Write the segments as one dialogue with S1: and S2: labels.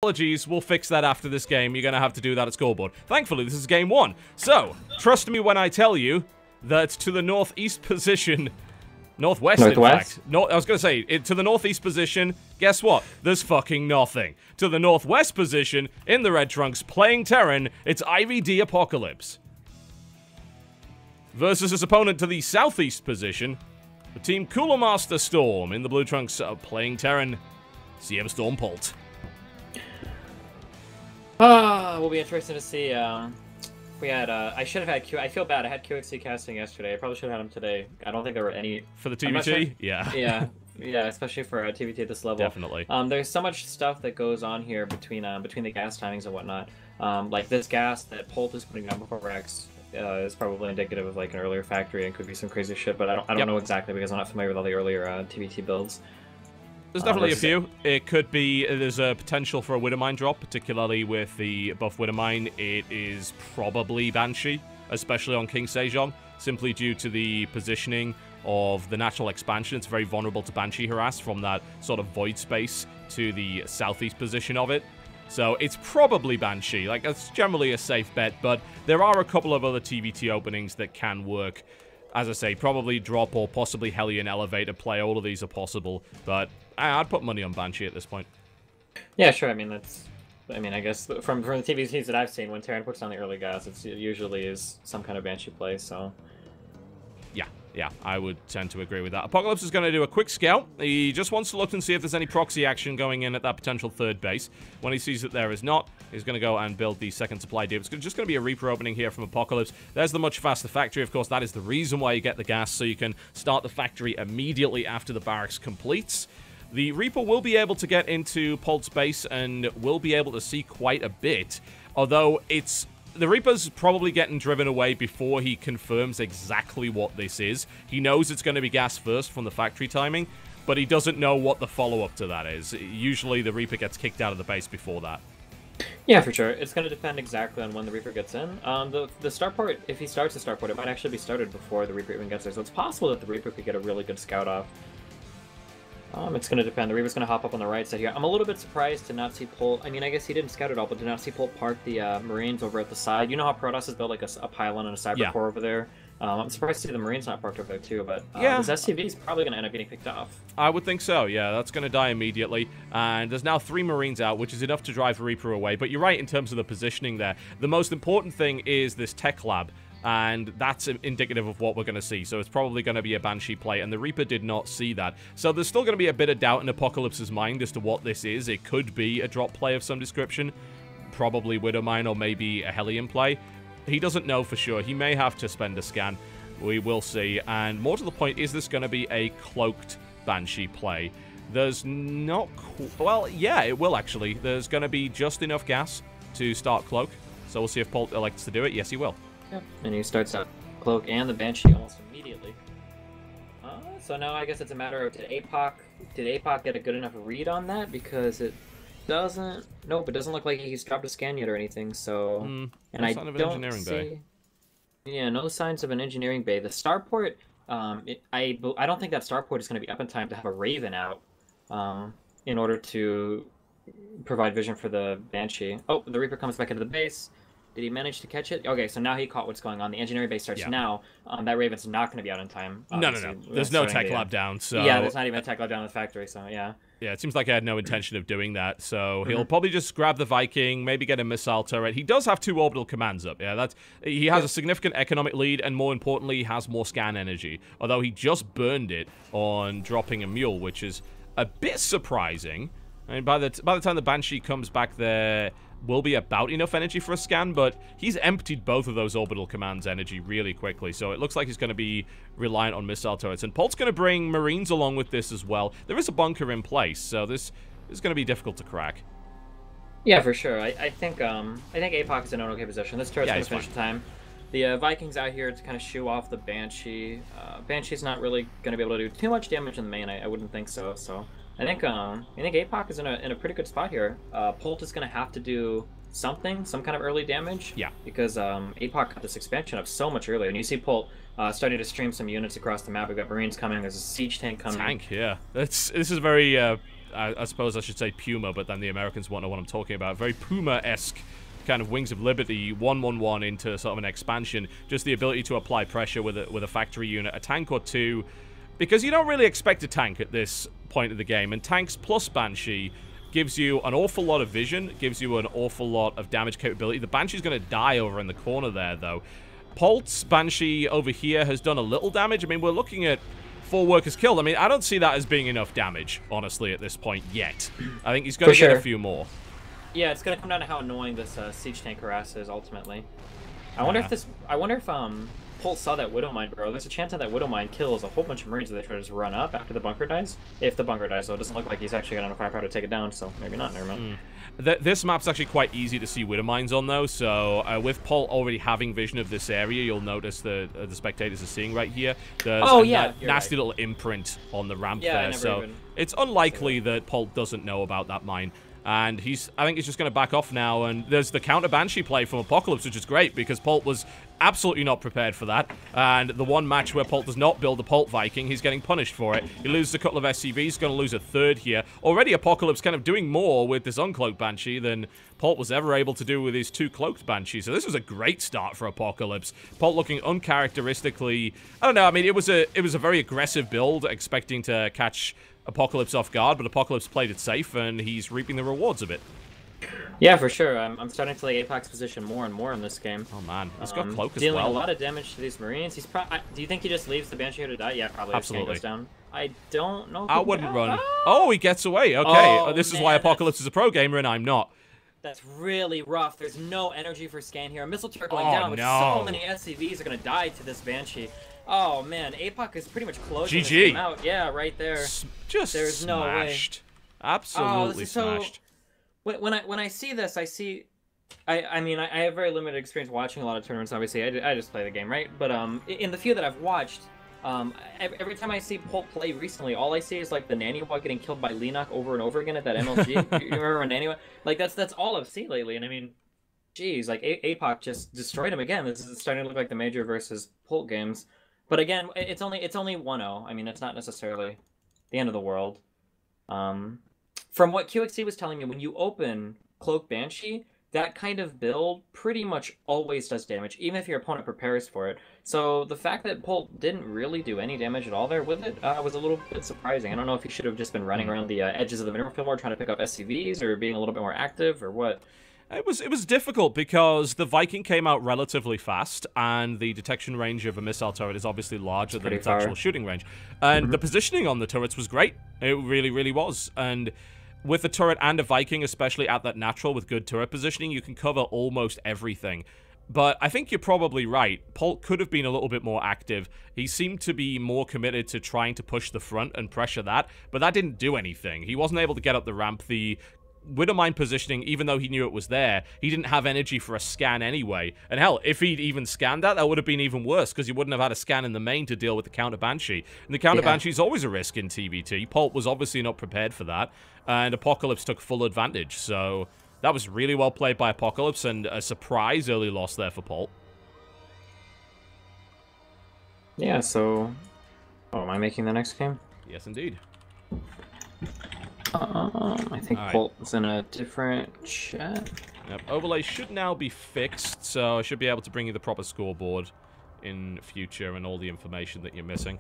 S1: Apologies, we'll fix that after this game. You're going to have to do that at scoreboard. Thankfully, this is game 1. So, trust me when I tell you that to the northeast position... Northwest, in fact. I was going to say, to the northeast position, guess what? There's fucking nothing. To the northwest position, in the red trunks, playing Terran, it's IVD Apocalypse. Versus his opponent to the southeast position, the team Cooler Master Storm. In the blue trunks, playing Terran, CM Storm Polt.
S2: Will be interesting to see. We had, I should have had Q. I feel bad. I had QXC casting yesterday. I probably should have had him today. I don't think there were any
S1: for the TVT. Sure. Yeah.
S2: Yeah, especially for a TVT at this level.
S1: Definitely.
S2: There's so much stuff that goes on here between the gas timings and whatnot. Like this gas that Polt is putting down before Rex is probably indicative of like an earlier factory and could be some crazy shit. But I don't know exactly because I'm not familiar with all the earlier TVT builds.
S1: There's definitely a few. It could be, there's a potential for a Widowmine drop, particularly with the buff Widowmine. It is probably Banshee, especially on King Sejong, simply due to the positioning of the natural expansion. It's very vulnerable to Banshee harass from that sort of void space to the southeast position of it. So it's probably Banshee. Like, that's generally a safe bet, but there are a couple of other TVT openings that can work. As I say, probably drop or possibly Hellion Elevator play. All of these are possible, but I'd put money on Banshee at this point.
S2: Yeah, sure. I mean, I guess from the TVTs that I've seen, when Terran puts on the early gas, it usually is some kind of Banshee play, so...
S1: Yeah, I would tend to agree with that. Apocalypse is going to do a quick scout. He just wants to look and see if there's any proxy action going in at that potential third base. When he sees that there is not, he's going to go and build the second supply deal. It's just going to be a Reaper opening here from Apocalypse. There's the much faster factory. Of course, that is the reason why you get the gas, so you can start the factory immediately after the barracks completes. The Reaper will be able to get into Polt's base and will be able to see quite a bit, although it's... The Reaper's probably getting driven away before he confirms exactly what this is. He knows it's going to be gas first from the factory timing, but he doesn't know what the follow-up to that is. Usually the Reaper gets kicked out of the base before that.
S2: Yeah, for sure. It's going to depend exactly on when the Reaper gets in. The starport, if he starts the starport, it might actually be started before the Reaper even gets there. So it's possible that the Reaper could get a really good scout off. It's going to depend. The Reaper's going to hop up on the right side here. I'm a little bit surprised to not see Polt. I mean, I guess he didn't scout at all, but to not see Polt park the Marines over at the side. You know how Protoss has built like a pylon and a cyber core over there? I'm surprised to see the Marines not parked over there too, but this SCV is probably going to end up getting picked off.
S1: I would think so, yeah. That's going to die immediately. And there's now 3 Marines out, which is enough to drive Reaper away. But you're right in terms of the positioning there. The most important thing is this tech lab. And that's indicative of what we're going to see. So it's probably going to be a Banshee play, and the Reaper did not see that. So there's still going to be a bit of doubt in Apocalypse's mind as to what this is. It could be a drop play of some description, probably Widowmine or maybe a Hellion play. He doesn't know for sure. He may have to spend a scan. We will see. And more to the point, is this going to be a cloaked Banshee play? There's not... Well, yeah, it will actually. There's going to be just enough gas to start Cloak. So we'll see if Polt elects to do it. Yes, he will.
S2: Yep. And he starts out Cloak and the Banshee almost immediately. So now I guess it's a matter of did APOC get a good enough read on that? Because it doesn't... Nope, it doesn't look like he's dropped a scan yet or anything, so... and I don't see... Yeah, no signs of an engineering bay. The starport, I don't think that starport is going to be up in time to have a Raven out in order to provide vision for the Banshee. Oh, the Reaper comes back into the base. Did he manage to catch it? Okay, so now he caught what's going on. The engineering base starts now. That Raven's not going to be out in time.
S1: No. There's no tech lab down, so...
S2: Yeah, there's not even a tech lab down in the factory, so yeah.
S1: Yeah, it seems like I had no intention of doing that, so he'll probably just grab the Viking, maybe get a missile turret. He does have 2 orbital commands up, yeah. He has a significant economic lead, and more importantly, he has more scan energy. Although he just burned it on dropping a mule, which is a bit surprising. I mean, by the time the Banshee comes back there... will be about enough energy for a scan, but he's emptied both of those orbital commands energy really quickly, so it looks like he's going to be reliant on missile turrets. And Polt's going to bring Marines along with this as well. There is a bunker in place, so this is going to be difficult to crack.
S2: Yeah, for sure. I think APOC is in an okay position. This turret's going to finish the time. The Vikings out here to kind of shoo off the Banshee. Banshee's not really going to be able to do too much damage in the main. I wouldn't think so. So I think APOC is in a pretty good spot here. Polt is going to have to do something, some kind of early damage. Yeah. Because APOC got this expansion up so much earlier, and you see Polt starting to stream some units across the map. We've got Marines coming. There's a siege tank coming.
S1: Tank, yeah. This is very I suppose I should say Puma, but then the Americans won't know what I'm talking about. Very Puma-esque kind of Wings of Liberty 1-1-1 into sort of an expansion. Just the ability to apply pressure with a factory unit, a tank or two, because you don't really expect a tank at this point of the game. And tanks plus Banshee gives you an awful lot of vision, gives you an awful lot of damage capability. The Banshee's going to die over in the corner there, though. Polt's Banshee over here has done a little damage. I mean, we're looking at 4 workers killed. I mean, I don't see that as being enough damage, honestly, at this point yet. I think he's going to get a few more.
S2: Yeah, it's going to come down to how annoying this siege tank harass is, ultimately. I wonder if Polt saw that Widowmine, bro. There's a chance that Widowmine kills a whole bunch of Marines that they try to just run up after the bunker dies. If the bunker dies, though, it doesn't look like he's actually got enough firepower to take it down, so maybe not. Never mind.
S1: This map's actually quite easy to see Widowmines on, though, so with Polt already having vision of this area, you'll notice the spectators are seeing right here. There's a nasty little imprint on the ramp there, so it's unlikely that Polt doesn't know about that mine. And I think he's just going to back off now, and there's the counter Banshee play from Apocalypse, which is great, because Polt was absolutely not prepared for that, and the one match where Polt does not build a Polt Viking, he's getting punished for it. He loses a couple of SCVs, he's going to lose a third here. Already Apocalypse kind of doing more with this uncloaked Banshee than Polt was ever able to do with his 2 cloaked Banshees, so this was a great start for Apocalypse. Polt looking uncharacteristically, I don't know, I mean, it was a very aggressive build, expecting to catch Apocalypse off guard, but Apocalypse played it safe, and he's reaping the rewards of it.
S2: Yeah, for sure. I'm starting to like Apoc's position more and more in this game.
S1: Oh man, he's got cloak as well.
S2: Dealing a lot of damage to these Marines. He's do you think he just leaves the Banshee here to die? Yeah, probably.
S1: Absolutely.
S2: Goes down. I don't know.
S1: I wouldn't run. Oh, he gets away. Okay, this is why Apocalypse is a pro gamer and I'm not.
S2: That's really rough. There's no energy for scan here. A missile turret going down, which so many SCVs are going to die to this Banshee. Oh man, APOC is pretty much closing this game out. Yeah, right there.
S1: Just
S2: there's no way.
S1: Absolutely smashed.
S2: When I see this, I mean, I have very limited experience watching a lot of tournaments. Obviously, I just play the game, right? But in the few that I've watched, every time I see Polt play recently, all I see is like the Naniwa getting killed by Lenok over and over again at that MLG. You remember Naniwa? Like that's all I've seen lately. And I mean, geez, like APOC just destroyed him again. This is starting to look like the Major versus Polt games. But again, it's only 1-0. I mean, it's not necessarily the end of the world. From what QXC was telling me, when you open Cloak Banshee, that kind of build pretty much always does damage, even if your opponent prepares for it. So the fact that Polt didn't really do any damage at all there with it was a little bit surprising. I don't know if he should have just been running around the edges of the mineral field more, trying to pick up SCVs, or being a little bit more active, or what.
S1: It was difficult because the Viking came out relatively fast, and the detection range of a missile turret is obviously larger than its actual shooting range. And the positioning on the turrets was great. It really, really was. And with a turret and a Viking, especially at that natural with good turret positioning, you can cover almost everything. But I think you're probably right. Polt could have been a little bit more active. He seemed to be more committed to trying to push the front and pressure that, but that didn't do anything. He wasn't able to get up the ramp. The Widowmine positioning, even though he knew it was there, he didn't have energy for a scan anyway. And hell, if he'd even scanned that would have been even worse, because he wouldn't have had a scan in the main to deal with the counter Banshee. And the counter Banshee is always a risk in TVT. Polt was obviously not prepared for that, and Apocalypse took full advantage. So that was really well played by Apocalypse, and a surprise early loss there for Polt.
S2: Yeah, so... Oh, am I making the next game?
S1: Yes, indeed.
S2: I think Polt's in a different chat.
S1: Yep, overlay should now be fixed, so I should be able to bring you the proper scoreboard in future and all the information that you're missing.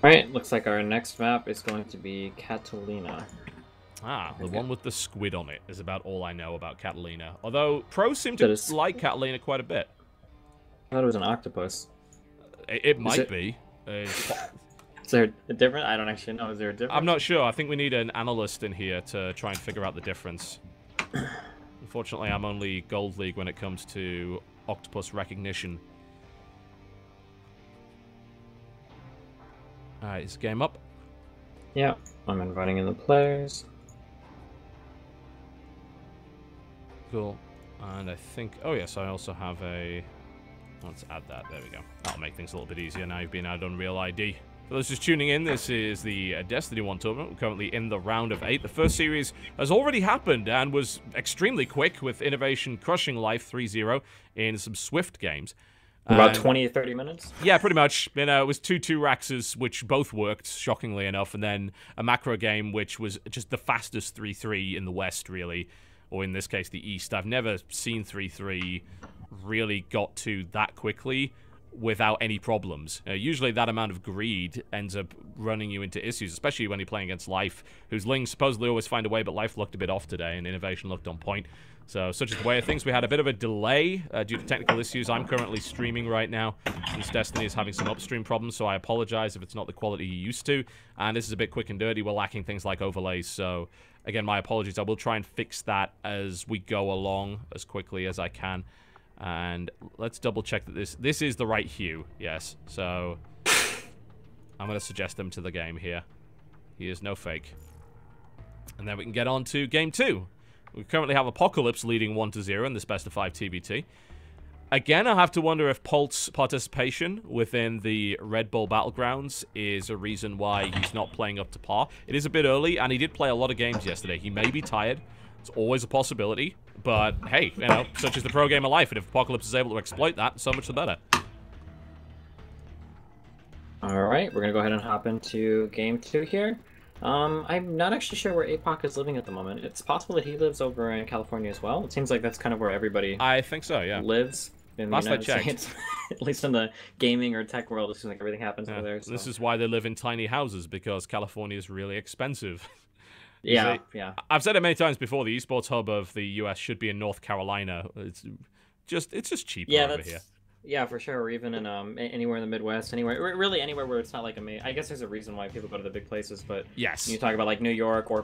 S2: Alright, looks like our next map is going to be Catalina.
S1: Ah, the one with the squid on it is about all I know about Catalina. Although, pros seem to like Catalina quite a bit.
S2: I thought it was an octopus.
S1: It might be.
S2: Is there a difference? I don't actually know. Is there a difference?
S1: I'm not sure. I think we need an analyst in here to try and figure out the difference. Unfortunately, I'm only Gold League when it comes to octopus recognition. Alright, is the game up?
S2: Yeah, I'm inviting in the players.
S1: Cool. And I think... Oh, yes, I also have a... Let's add that. There we go. That'll make things a little bit easier now you've been added Unreal ID. For those just tuning in, this is the Destiny 1 tournament. We're currently in the round of 8. The first series has already happened and was extremely quick, with Innovation crushing Life 3-0 in some swift games.
S2: About
S1: And
S2: 20 to 30 minutes?
S1: yeah, pretty much. You know, it was two Raxes, which both worked, shockingly enough, and then a macro game, which was just the fastest 3-3 in the West, really, or in this case, the East. I've never seen 3-3 really got to that quickly without any problems. Usually that amount of greed ends up running you into issues, especially when you're playing against Life, whose Lings supposedly always find a way, but Life looked a bit off today, and Innovation looked on point. So, such is the way of things. We had a bit of a delay due to technical issues. I'm currently streaming right now, since Destiny is having some upstream problems, so I apologize if it's not the quality you used to. And this is a bit quick and dirty. We're lacking things like overlays, so again, my apologies. I will try and fix that as we go along as quickly as I can. And let's double check that this is the right hue. Yes, so I'm going to suggest them to the game here. He is no fake. And then we can get on to game 2. We currently have Apocalypse leading 1-0 in this best of 5 TBT. Again, I have to wonder if Polt's participation within the Red Bull Battlegrounds is a reason why he's not playing up to par. It is a bit early, and he did play a lot of games yesterday. He may be tired. It's always a possibility. But, hey, you know, such is the pro game of life, and if Apocalypse is able to exploit that, so much the better.
S2: Alright, we're going to go ahead and hop into game 2 here. I'm not actually sure where APOC is living at the moment. It's possible that he lives over in California as well. It seems like that's kind of where everybody
S1: I think so, yeah.
S2: lives in the
S1: Last I
S2: United
S1: checked.
S2: States. At least in the gaming or tech world, it seems like everything happens over there. So.
S1: This is why they live in tiny houses, because California is really expensive.
S2: Yeah, yeah.
S1: I've said it many times before, the esports hub of the US should be in North Carolina. It's just cheaper over here.
S2: Yeah, for sure. Or even in anywhere in the Midwest, anywhere, really anywhere where it's not like I guess there's a reason why people go to the big places, but
S1: yes,
S2: you talk about like New York or